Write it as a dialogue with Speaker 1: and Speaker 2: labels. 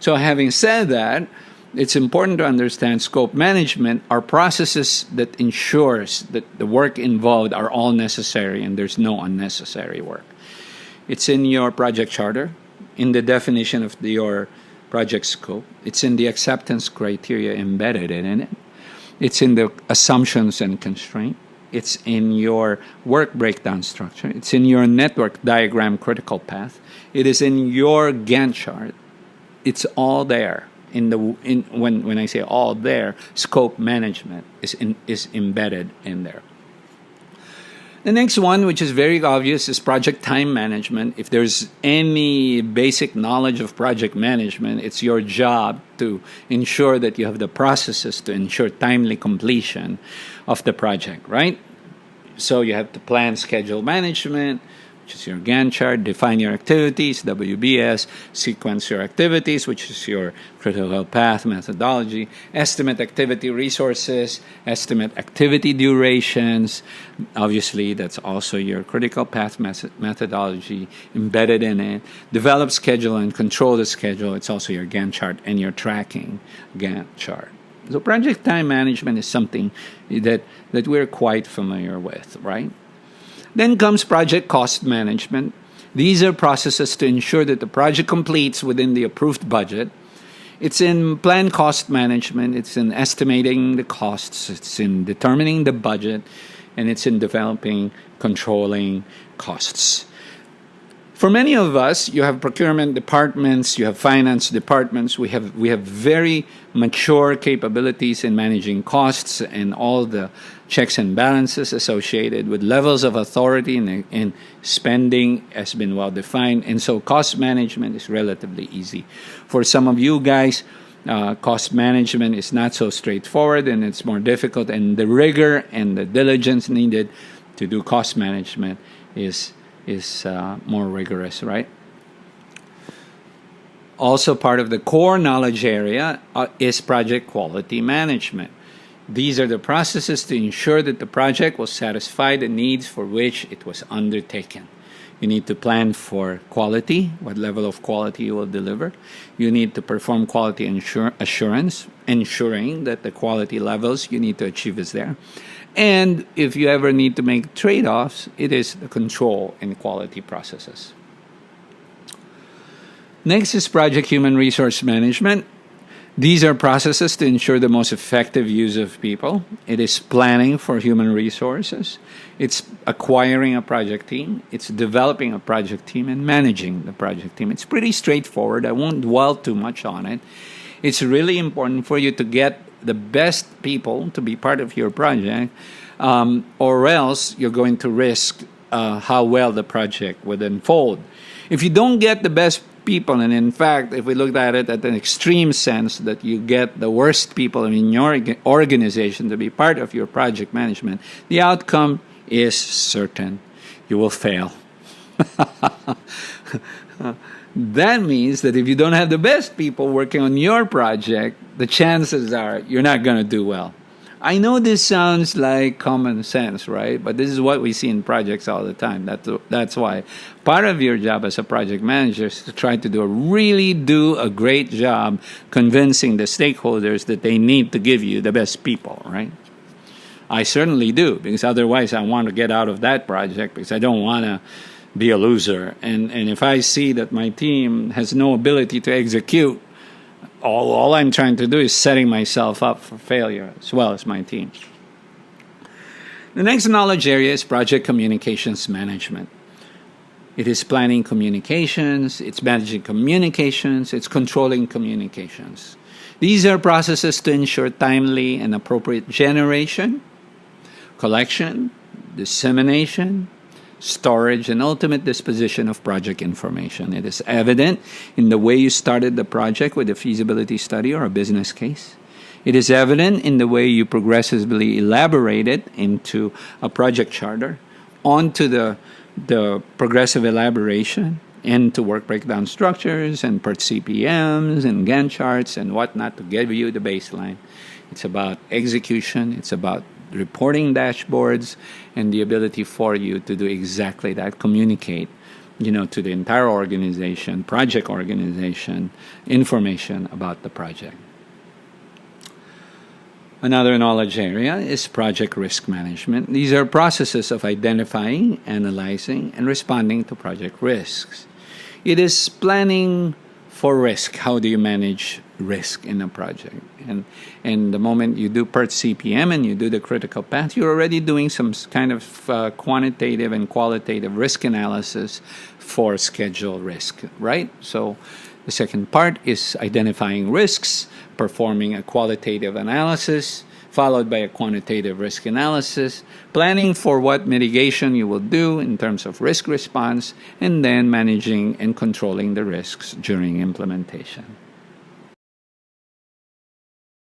Speaker 1: So having said that, it's important to understand scope management are processes that ensures that the work involved are all necessary and there's no unnecessary work. It's in your project charter, in the definition of your project scope. It's in the acceptance criteria embedded in it. It's in the assumptions and constraint. It's in your work breakdown structure. It's in your network diagram critical path. It is in your Gantt chart. It's all there. When I say all there, scope management is embedded in there. The next one, which is very obvious, is project time management. If there's any basic knowledge of project management, it's your job to ensure that you have the processes to ensure timely completion of the project, right? So you have to plan schedule management, which is your Gantt chart, define your activities, WBS, sequence your activities, which is your critical path methodology, estimate activity resources, estimate activity durations. Obviously, that's also your critical path methodology embedded in it. Develop schedule and control the schedule. It's also your Gantt chart and your tracking Gantt chart. So project time management is something that we're quite familiar with, right? Then comes project cost management. These are processes to ensure that the project completes within the approved budget. It's in plan cost management, it's in estimating the costs, it's in determining the budget, and it's in developing, controlling costs. For many of us, you have procurement departments, you have finance departments. We have very mature capabilities in managing costs and all the checks and balances associated with levels of authority in spending has been well defined. And so cost management is relatively easy. For some of you guys, cost management is not so straightforward and it's more difficult. And the rigor and the diligence needed to do cost management is more rigorous, right? Also part of the core knowledge area is project quality management. These are the processes to ensure that the project will satisfy the needs for which it was undertaken. You need to plan for quality, what level of quality you will deliver. You need to perform quality assurance, ensuring that the quality levels you need to achieve is there. And if you ever need to make trade-offs, it is the control and quality processes. Next is project human resource management. These are processes to ensure the most effective use of people. It is planning for human resources. It's acquiring a project team. It's developing a project team and managing the project team. It's pretty straightforward. I won't dwell too much on it. It's really important for you to get the best people to be part of your project, or else you're going to risk how well the project would unfold. If you don't get the best people, and in fact, if we looked at it at an extreme sense, that you get the worst people in your organization to be part of your project management, the outcome is certain. You will fail. That means that if you don't have the best people working on your project, the chances are you're not going to do well. I know this sounds like common sense, right? But this is what we see in projects all the time. That's why part of your job as a project manager is to try to do a great job convincing the stakeholders that they need to give you the best people, right? I certainly do, because otherwise I want to get out of that project because I don't want to be a loser. And if I see that my team has no ability to execute, all I'm trying to do is setting myself up for failure as well as my team. The next knowledge area is project communications management. It is planning communications, it's managing communications, it's controlling communications. These are processes to ensure timely and appropriate generation, collection, dissemination, storage, and ultimate disposition of project information. It is evident in the way you started the project with a feasibility study or a business case. It is evident in the way you progressively elaborate it into a project charter, onto the progressive elaboration, into work breakdown structures and PERT CPMs and Gantt charts and whatnot to give you the baseline. It's about execution. It's about reporting dashboards and the ability for you to do exactly that, communicate to the entire organization, project organization, information about the project. Another knowledge area is project risk management. These are processes of identifying, analyzing, and responding to project risks. It is planning for risk. How do you manage risk in a project? And the moment you do PERT CPM and you do the critical path, you're already doing some kind of quantitative and qualitative risk analysis for schedule risk, right? So the second part is identifying risks, performing a qualitative analysis, followed by a quantitative risk analysis, planning for what mitigation you will do in terms of risk response, and then managing and controlling the risks during implementation.